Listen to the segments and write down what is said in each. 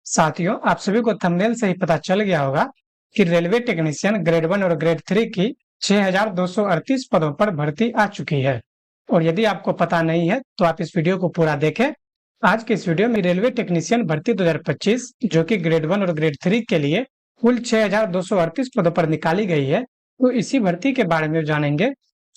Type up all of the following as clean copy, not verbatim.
साथियों, आप सभी को थंबनेल से ही पता चल गया होगा कि रेलवे टेक्नीशियन ग्रेड 1 और ग्रेड 3 की 6,238 पदों पर भर्ती आ चुकी है। और यदि आपको पता नहीं है तो आप इस वीडियो को पूरा देखें। आज के इस वीडियो में रेलवे टेक्नीशियन भर्ती 2025 जो कि ग्रेड 1 और ग्रेड 3 के लिए कुल 6,238 पदों पर निकाली गई है, तो इसी भर्ती के बारे में जानेंगे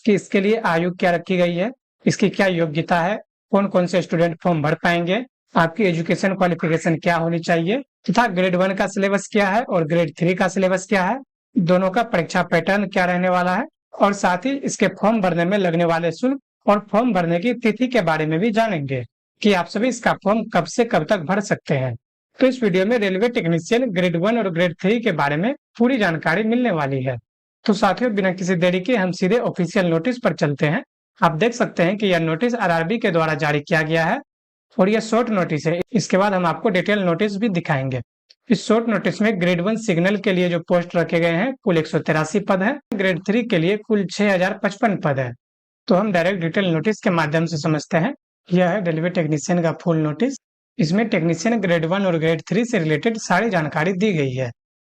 कि इसके लिए आयु क्या रखी गई है, इसकी क्या योग्यता है, कौन कौन से स्टूडेंट फॉर्म भर पाएंगे, आपकी एजुकेशन क्वालिफिकेशन क्या होनी चाहिए तथा ग्रेड 1 का सिलेबस क्या है और ग्रेड 3 का सिलेबस क्या है, दोनों का परीक्षा पैटर्न क्या रहने वाला है और साथ ही इसके फॉर्म भरने में लगने वाले शुल्क और फॉर्म भरने की तिथि के बारे में भी जानेंगे कि आप सभी इसका फॉर्म कब से कब तक भर सकते हैं। तो इस वीडियो में रेलवे टेक्नीशियन ग्रेड 1 और ग्रेड 3 के बारे में पूरी जानकारी मिलने वाली है। तो साथियों, बिना किसी देरी के हम सीधे ऑफिशियल नोटिस पर चलते हैं। आप देख सकते हैं कि यह नोटिस आरआरबी के द्वारा जारी किया गया है और यह शॉर्ट नोटिस है। इसके बाद हम आपको डिटेल नोटिस भी दिखाएंगे। इस शॉर्ट नोटिस में ग्रेड 1 सिग्नल के लिए जो पोस्ट रखे गए हैं कुल 183 पद है, ग्रेड 3 के लिए कुल 6,055 पद है। तो हम डायरेक्ट डिटेल नोटिस के माध्यम से समझते हैं। यह है रेलवे टेक्नीशियन का फुल नोटिस। इसमें टेक्नीशियन ग्रेड 1 और ग्रेड 3 से रिलेटेड सारी जानकारी दी गई है।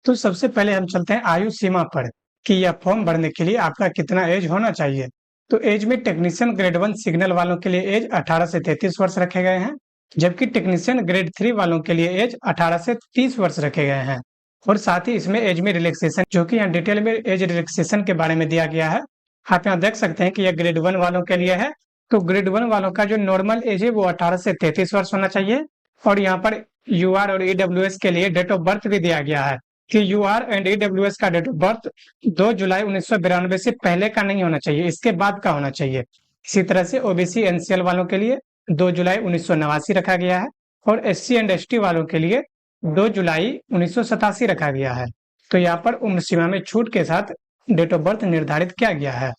तो सबसे पहले हम चलते हैं आयु सीमा पर कि यह फॉर्म भरने के लिए आपका कितना एज होना चाहिए। तो एज में टेक्नीशियन ग्रेड 1 सिग्नल वालों के लिए एज 18 से 33 वर्ष रखे गए हैं, जबकि टेक्नीशियन ग्रेड 3 वालों के लिए एज 18 से 30 वर्ष रखे गए हैं। और साथ ही इसमें एज में रिलैक्सेशन, जो कि यहाँ डिटेल में एज रिलैक्सेशन के बारे में दिया गया है। आप यहाँ देख सकते हैं कि यह ग्रेड 1 वालों के लिए है। तो ग्रेड 1 वालों का जो नॉर्मल एज है वो 18 से 33 वर्ष होना चाहिए। और यहाँ पर यूआर और ईडब्ल्यूएस के लिए डेट ऑफ बर्थ भी दिया गया है कि यूआर एंड ईडब्ल्यूएस का डेट ऑफ बर्थ 2 जुलाई 1992 से पहले का नहीं होना चाहिए, इसके बाद का होना चाहिए। इसी तरह से ओबीसी एनसीएल वालों के लिए 2 जुलाई 1989 रखा गया है और एससी एंड एसटी वालों के लिए 2 जुलाई 1987 रखा गया है। तो यहाँ पर उम्र सीमा में छूट के साथ डेट ऑफ बर्थ निर्धारित किया गया है।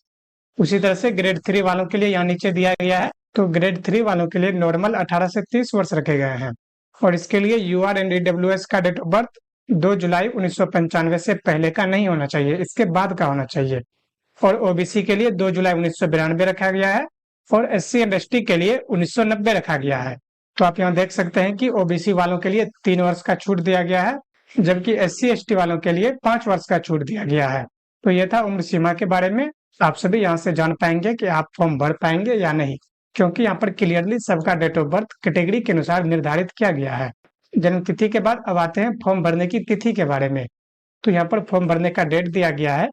उसी तरह से ग्रेड 3 वालों के लिए यहाँ नीचे दिया गया है। तो ग्रेड 3 वालों के लिए नॉर्मल 18 से 30 वर्ष रखे गए हैं और इसके लिए यूआर एंड ईडब्ल्यूएस का डेट ऑफ बर्थ 2 जुलाई 1995 से पहले का नहीं होना चाहिए, इसके बाद का होना चाहिए। और ओबीसी के लिए 2 जुलाई 1992 रखा गया है और एससी एंड एसटी के लिए 1990 रखा गया है। तो आप यहाँ देख सकते हैं कि ओबीसी वालों के लिए 3 वर्ष का छूट दिया गया है, जबकि एससी एसटी वालों के लिए 5 वर्ष का छूट दिया गया है। तो यह था उम्र सीमा के बारे में। आप सभी यहाँ से जान पाएंगे कि आप फॉर्म भर पाएंगे या नहीं, क्योंकि यहाँ पर क्लियरली सबका डेट ऑफ बर्थ कैटेगरी के अनुसार निर्धारित किया गया है। जन्म तिथि के बाद अब आते हैं फॉर्म भरने की तिथि के बारे में। तो यहाँ पर फॉर्म भरने का डेट दिया गया है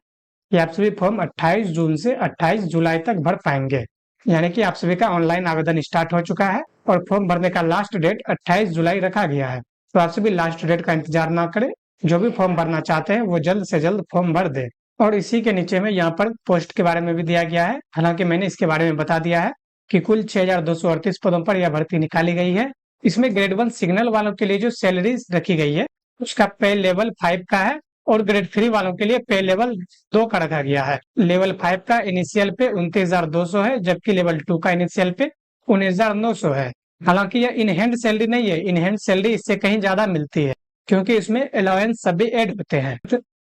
कि आप सभी फॉर्म 28 जून से 28 जुलाई तक भर पाएंगे, यानी कि आप सभी का ऑनलाइन आवेदन स्टार्ट हो चुका है और फॉर्म भरने का लास्ट डेट 28 जुलाई रखा गया है। तो आप सभी लास्ट डेट का इंतजार ना करें, जो भी फॉर्म भरना चाहते हैं वो जल्द से जल्द फॉर्म भर दे। और इसी के नीचे में यहाँ पर पोस्ट के बारे में भी दिया गया है। हालांकि मैंने इसके बारे में बता दिया है कि कुल 6,238 पदों पर यह भर्ती निकाली गई है। इसमें ग्रेड 1 सिग्नल वालों के लिए जो सैलरी रखी गई है उसका पे लेवल 5 का है और ग्रेड 3 वालों के लिए पे लेवल 2 का रखा गया है। लेवल 5 का इनिशियल पे 29,200 है, जबकि लेवल 2 का इनिशियल पे 19,900 है। हालांकि यह इन हैंड सैलरी नहीं है, इन हैंड सैलरी इससे कहीं ज्यादा मिलती है क्योंकि इसमें अलाउंस सभी ऐड होते हैं।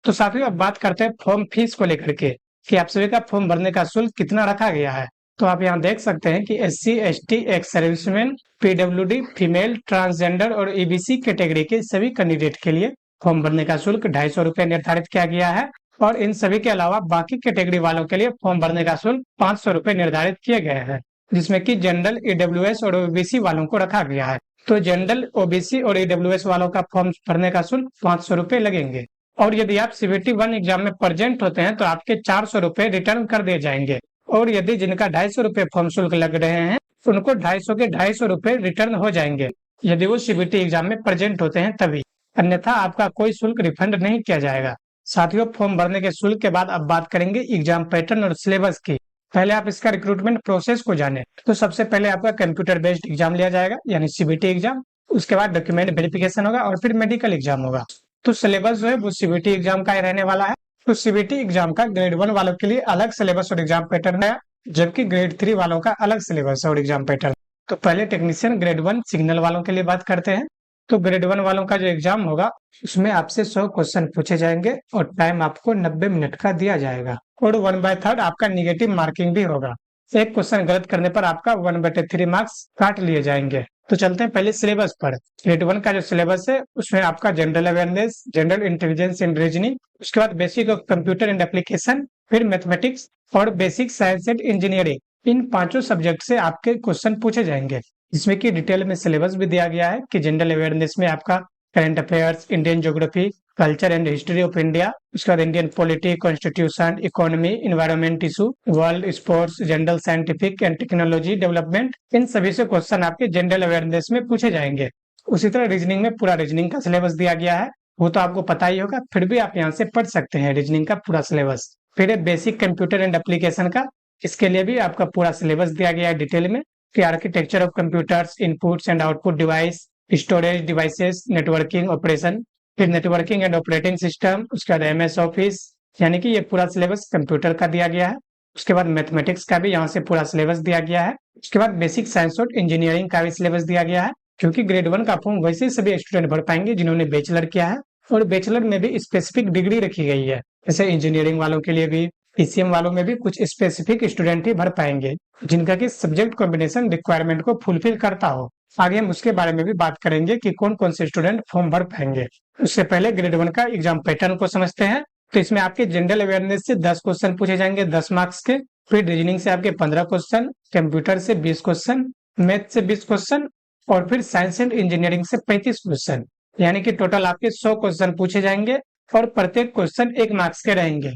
तो साथियों, अब बात करते हैं फॉर्म फीस को लेकर के कि आप सभी का फॉर्म भरने का शुल्क कितना रखा गया है। तो आप यहाँ देख सकते हैं कि SC ST ex serviceman, PWD, female, transgender और ईबीसी कैटेगरी के सभी कैंडिडेट के लिए फॉर्म भरने का शुल्क 250 रुपए निर्धारित किया गया है और इन सभी के अलावा बाकी कैटेगरी वालों के लिए फॉर्म भरने का शुल्क 500 रुपए निर्धारित किए गए हैं, जिसमें कि जनरल, ईडब्ल्यूएस और ओबीसी वालों को रखा गया है। तो जनरल, ओबीसी और ईडब्ल्यूएस वालों का फॉर्म भरने का शुल्क 500 रुपए लगेंगे। और यदि आप सीबीटी 1 एग्जाम में प्रेजेंट होते हैं तो आपके 400 रुपए रिटर्न कर दिए जाएंगे। और यदि जिनका 250 रुपए फॉर्म शुल्क लग रहे हैं तो उनको 250 के 250 रुपए रिटर्न हो जाएंगे, यदि वो सीबीटी एग्जाम में प्रेजेंट होते हैं तभी, अन्यथा आपका कोई शुल्क रिफंड नहीं किया जाएगा। साथियों, फॉर्म भरने के शुल्क के बाद अब बात करेंगे एग्जाम पैटर्न और सिलेबस की। पहले आप इसका रिक्रूटमेंट प्रोसेस को जाने। तो सबसे पहले आपका कंप्यूटर बेस्ड एग्जाम लिया जाएगा, यानी सीबीटी एग्जाम। उसके बाद डॉक्यूमेंट वेरिफिकेशन होगा और फिर मेडिकल एग्जाम होगा। तो सिलेबस जो है वो सीबीटी एग्जाम का ही रहने वाला है। तो सीबीटी एग्जाम का ग्रेड 1 वालों के लिए अलग सिलेबस और एग्जाम पैटर्न है, जबकि ग्रेड 3 वालों का अलग सिलेबस और एग्जाम पैटर्न। तो पहले टेक्नीशियन ग्रेड 1 सिग्नल वालों के लिए बात करते हैं। तो ग्रेड 1 वालों का जो एग्जाम होगा उसमें आपसे 100 क्वेश्चन पूछे जाएंगे और टाइम आपको 90 मिनट का दिया जाएगा और 1/3 आपका निगेटिव मार्किंग भी होगा। एक क्वेश्चन गलत करने पर आपका 1/3 मार्क्स काट लिए जाएंगे। तो चलते हैं पहले सिलेबस पर। ग्रेड 1 का जो सिलेबस है उसमें आपका general awareness, general intelligence and reasoning, उसके बाद basic of computer and application, फिर मैथमेटिक्स और बेसिक साइंस एंड इंजीनियरिंग। इन पांचों सब्जेक्ट से आपके क्वेश्चन पूछे जाएंगे, जिसमें कि डिटेल में सिलेबस भी दिया गया है कि जनरल अवेयरनेस में आपका current affairs, Indian geography, culture and history of India, उसके बाद Indian polity, constitution, economy, environment issue, world sports, general scientific and technology development, इन सभी से क्वेश्चन आपके जनरल अवेयरनेस में पूछे जाएंगे। उसी तरह रीजनिंग में पूरा रीजनिंग का सिलेबस दिया गया है, वो तो आपको पता ही होगा, फिर भी आप यहाँ से पढ़ सकते हैं रीजनिंग का पूरा सिलेबस। फिर है बेसिक कंप्यूटर एंड एप्लीकेशन का, इसके लिए भी आपका पूरा सिलेबस दिया गया है डिटेल में कि architecture of computers, inputs and output device, storage devices, networking operation, फिर नेटवर्किंग एंड ऑपरेटिंग सिस्टम, उसके बाद एमएस ऑफिस, यानी कि ये पूरा सिलेबस कंप्यूटर का दिया गया है। उसके बाद मैथमेटिक्स का भी यहाँ से पूरा सिलेबस दिया गया है। उसके बाद बेसिक साइंस और इंजीनियरिंग का भी सिलेबस दिया गया है, क्योंकि ग्रेड 1 का फॉर्म वैसे ही सभी स्टूडेंट भर पाएंगे जिन्होंने बैचलर किया है, और बैचलर में भी स्पेसिफिक डिग्री रखी गई है। जैसे इंजीनियरिंग वालों के लिए भी, पीसीएम वालों में भी कुछ स्पेसिफिक स्टूडेंट ही भर पाएंगे जिनका कि सब्जेक्ट कॉम्बिनेशन रिक्वायरमेंट को फुलफिल करता हो। आगे हम उसके बारे में भी बात करेंगे कि कौन कौन से स्टूडेंट फॉर्म भर पाएंगे। उससे पहले ग्रेड 1 का एग्जाम पैटर्न को समझते हैं। तो इसमें आपके जनरल अवेयरनेस से 10 क्वेश्चन पूछे जाएंगे 10 मार्क्स के, फिर रीजनिंग से आपके 15 क्वेश्चन, कंप्यूटर से 20 क्वेश्चन, मैथ से 20 क्वेश्चन, और फिर साइंस एंड इंजीनियरिंग से 35 क्वेश्चन, यानी कि टोटल आपके 100 क्वेश्चन पूछे जाएंगे और प्रत्येक क्वेश्चन 1 मार्क्स के रहेंगे,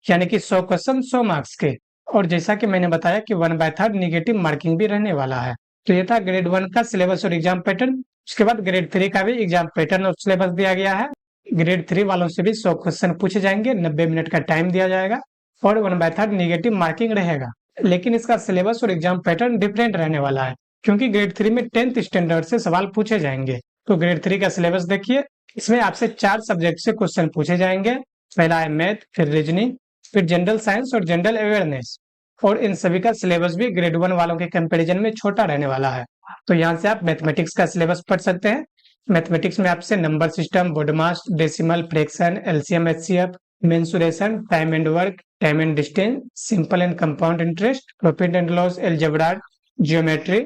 यानी कि 100 क्वेश्चन 100 मार्क्स के। और जैसा कि मैंने बताया कि 1/3 निगेटिव मार्किंग भी रहने वाला है। तो ये था ग्रेड 1 का सिलेबस और एग्जाम पैटर्न। उसके बाद ग्रेड 3 का भी एग्जाम पैटर्न और सिलेबस दिया गया है। ग्रेड 3 वालों से भी 100 क्वेश्चन पूछे जाएंगे, 90 मिनट का टाइम दिया जाएगा और 1/3 निगेटिव मार्किंग रहेगा। लेकिन इसका सिलेबस और एग्जाम पैटर्न डिफरेंट रहने वाला है, क्योंकि ग्रेड 3 में 10th स्टैंडर्ड से सवाल पूछे जाएंगे। तो ग्रेड 3 का सिलेबस देखिए, इसमें आपसे 4 सब्जेक्ट से क्वेश्चन पूछे जाएंगे। पहला है मैथ, फिर रीजनिंग, फिर जनरल साइंस और जनरल अवेयरनेस, और इन सभी का सिलेबस भी ग्रेड 1 वालों के कंपैरिजन में छोटा रहने वाला है। तो यहाँ से आप मैथमेटिक्स का सिलेबस पढ़ सकते हैं। मैथमेटिक्स में आपसे number system, BODMAS, decimal, fraction, LCM, HCF, mensuration, time and work, time and distance, simple and compound interest, profit and loss, algebra, geometry,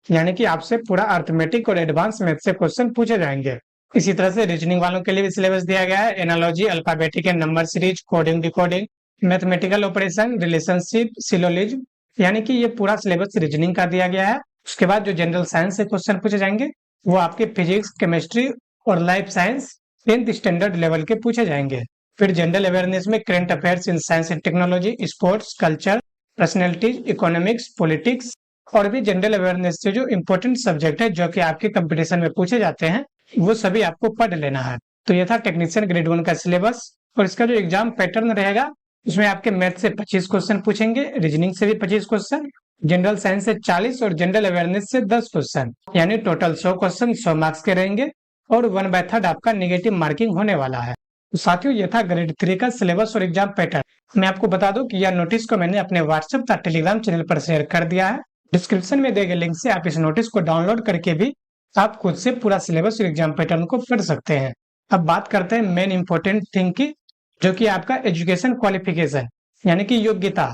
यानी कि आपसे पूरा अर्थमेटिक और एडवांस मैथ से क्वेश्चन पूछे जाएंगे। इसी तरह से रीजनिंग वालों के लिए भी सिलेबस दिया गया है। Analogy, alphabetic and number series, coding, decoding, mathematical operation, relationship, syllogism, यानी कि ये पूरा सिलेबस रीजनिंग का दिया गया है। उसके बाद जो जनरल साइंस से क्वेश्चन पूछे जाएंगे वो आपके फिजिक्स, केमिस्ट्री और life science 10th standard level के पूछे जाएंगे। फिर जनरल अवेयरनेस में current affairs in science and technology, sports, culture, personalities, economics, politics, और भी जनरल अवेयरनेस से जो इम्पोर्टेंट सब्जेक्ट है जो कि आपके कंपटीशन में पूछे जाते हैं, वो सभी आपको पढ़ लेना है। तो ये था टेक्नीशियन ग्रेड 1 का सिलेबस। और इसका जो एग्जाम पैटर्न रहेगा, उसमें आपके मैथ से 25 क्वेश्चन पूछेंगे, रीजनिंग से भी 25 क्वेश्चन, जनरल साइंस से 40 और जनरल अवेयरनेस से 10 क्वेश्चन, यानी टोटल 100 क्वेश्चन 100 मार्क्स के रहेंगे और 1/3 आपका निगेटिव मार्किंग होने वाला है। तो साथियों, ये था ग्रेड 3 का सिलेबस और एग्जाम पैटर्न। मैं आपको बता दूं कि यह नोटिस को मैंने अपने व्हाट्सएप तथा टेलीग्राम चैनल पर शेयर कर दिया है। डिस्क्रिप्शन में दिए गए लिंक से आप इस नोटिस को डाउनलोड करके भी आप खुद से पूरा सिलेबस और एग्जाम पैटर्न को पढ़ सकते हैं। अब बात करते हैं मेन इंपॉर्टेंट थिंग की, जो कि आपका एजुकेशन क्वालिफिकेशन, यानी कि योग्यता,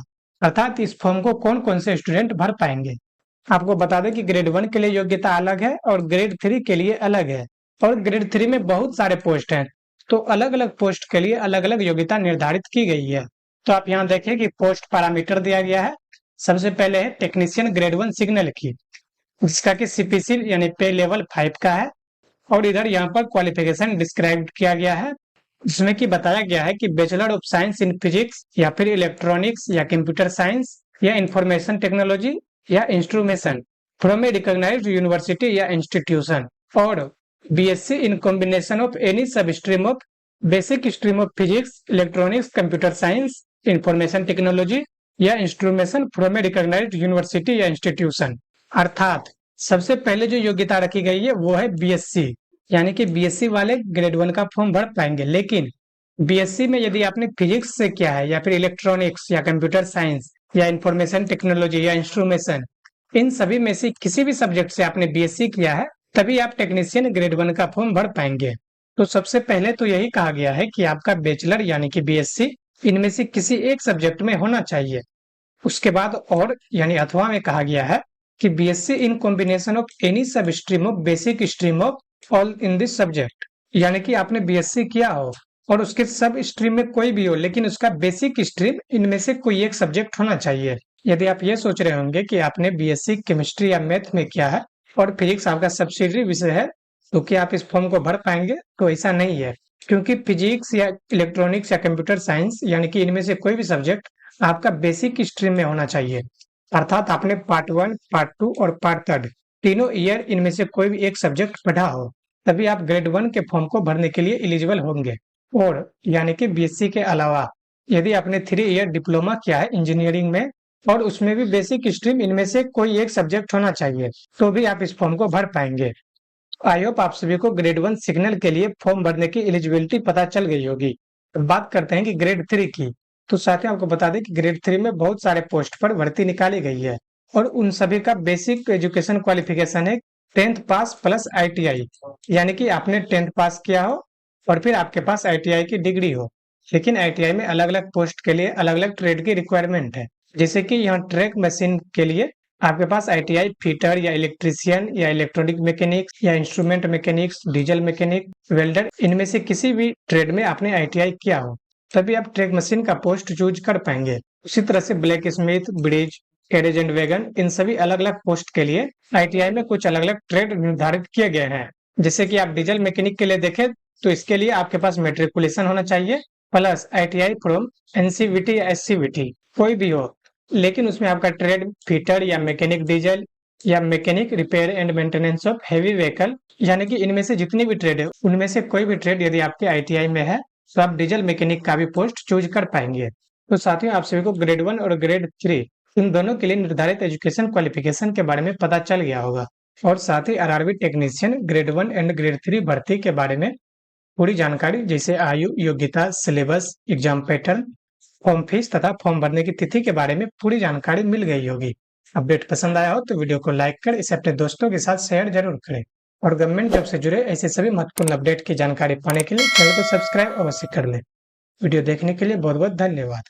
अर्थात इस फॉर्म को कौन कौन से स्टूडेंट भर पाएंगे। आपको बता दें कि ग्रेड 1 के लिए योग्यता अलग है और ग्रेड 3 के लिए अलग है, और ग्रेड 3 में बहुत सारे पोस्ट हैं, तो अलग अलग पोस्ट के लिए अलग अलग योग्यता निर्धारित की गई है। तो आप यहाँ देखें कि पोस्ट पैरामीटर दिया गया है। सबसे पहले है टेक्नीशियन ग्रेड 1 सिग्नल की, जिसका कि सीपीसी यानी पे लेवल 5 का है, और इधर यहाँ पर क्वालिफिकेशन डिस्क्राइब किया गया है, जिसमें कि बताया गया है कि bachelor of science in physics या फिर इलेक्ट्रॉनिक्स या कंप्यूटर साइंस या इंफॉर्मेशन टेक्नोलॉजी या instrumentation from a recognised university या इंस्टीट्यूशन, और BSc in combination of any sub stream of basic stream of physics, electronics, computer science, information technology या instrumentation from a recognised university या institution. अर्थात सबसे पहले जो योग्यता रखी गई है वो है बीएससी, यानी कि बीएससी वाले ग्रेड 1 का फॉर्म भर पाएंगे। लेकिन बीएससी में यदि आपने फिजिक्स से किया है या फिर इलेक्ट्रॉनिक्स या कंप्यूटर साइंस या इंफॉर्मेशन टेक्नोलॉजी या इंस्ट्रूमेशन, इन सभी में से किसी भी सब्जेक्ट से आपने बीएससी किया है, तभी आप टेक्नीशियन ग्रेड 1 का फॉर्म भर पाएंगे। तो सबसे पहले तो यही कहा गया है कि आपका बैचलर यानी कि बीएससी इनमें से किसी एक सब्जेक्ट में होना चाहिए। उसके बाद और यानी अथवा में कहा गया है कि BSc in combination of any sub stream of basic stream of all in this subject, यानी कि आपने बीएससी किया हो और उसके सब स्ट्रीम में कोई भी हो, लेकिन उसका बेसिक स्ट्रीम इनमें से कोई एक सब्जेक्ट होना चाहिए। यदि आप ये सोच रहे होंगे कि आपने बीएससी केमिस्ट्री या मैथ में किया है और फिजिक्स आपका सब्सिडरी विषय है, तो क्या आप इस फॉर्म को भर पाएंगे? तो ऐसा नहीं है, क्योंकि फिजिक्स या इलेक्ट्रॉनिक्स या कंप्यूटर साइंस यानी कि इनमें से कोई भी सब्जेक्ट आपका बेसिक स्ट्रीम में होना चाहिए। अर्थात आपने पार्ट 1, पार्ट 2 और पार्ट 3 तीनों ईयर इनमें से कोई भी एक सब्जेक्ट पढ़ा हो, तभी आप ग्रेड 1 के फॉर्म को भरने के लिए एलिजिबल होंगे। और यानी कि बीएससी के अलावा यदि आपने 3 ईयर डिप्लोमा किया है इंजीनियरिंग में और उसमें भी बेसिक स्ट्रीम इनमें से कोई एक सब्जेक्ट होना चाहिए, तो भी आप इस फॉर्म को भर पाएंगे। आई होप आप सभी को ग्रेड 1 सिग्नल के लिए फॉर्म भरने की एलिजिबिलिटी पता चल गई होगी। अब बात करते हैं कि ग्रेड 3 की। तो साथ ही आपको बता दें कि ग्रेड 3 में बहुत सारे पोस्ट पर भर्ती निकाली गई है और उन सभी का बेसिक एजुकेशन क्वालिफिकेशन है 10th पास प्लस आईटीआई, यानी कि आपने 10th पास किया हो और फिर आपके पास आईटीआई की डिग्री हो। लेकिन आईटीआई में अलग अलग पोस्ट के लिए अलग अलग ट्रेड की रिक्वायरमेंट है, जैसे कि यहाँ ट्रैक मशीन के लिए आपके पास आईटीआई फिटर या इलेक्ट्रीशियन या इलेक्ट्रॉनिक मैकेनिक्स या instrument mechanics, diesel mechanic, welder, इनमें से किसी भी ट्रेड में आपने आईटीआई किया हो, तभी आप ट्रैक मशीन का पोस्ट चूज कर पाएंगे। उसी तरह से blacksmith, bridge, carriage and wagon, इन सभी अलग अलग पोस्ट के लिए आईटीआई में कुछ अलग अलग ट्रेड निर्धारित किए गए हैं। जैसे कि आप डीजल मैकेनिक के लिए देखें तो इसके लिए आपके पास मेट्रिकुलेशन होना चाहिए प्लस आईटीआई फ्रॉम एनसीवीटी या एससीवीटी, कोई भी हो, लेकिन उसमें आपका ट्रेड फिटर या मैकेनिक डीजल या mechanic repair and maintenance of heavy vehicle, यानी कि इनमें से जितनी भी ट्रेड है उनमें से कोई भी ट्रेड यदि आपके आईटीआई में है तो आप डीजल मैकेनिक का भी पोस्ट चूज कर पाएंगे। तो साथियों, आप सभी को ग्रेड 1 और ग्रेड 3 इन दोनों के लिए निर्धारित एजुकेशन क्वालिफिकेशन के बारे में पता चल गया होगा और साथ ही RRB technician grade 1 and grade 3 भर्ती के बारे में पूरी जानकारी, जैसे आयु, योग्यता, syllabus, exam pattern, form fees तथा फॉर्म भरने की तिथि के बारे में पूरी जानकारी मिल गई होगी। अपडेट पसंद आया हो तो वीडियो को लाइक कर इसे अपने दोस्तों के साथ शेयर जरूर करें और गवर्नमेंट जॉब से जुड़े ऐसे सभी महत्वपूर्ण अपडेट की जानकारी पाने के लिए चैनल को सब्सक्राइब अवश्य कर लें। वीडियो देखने के लिए बहुत बहुत धन्यवाद।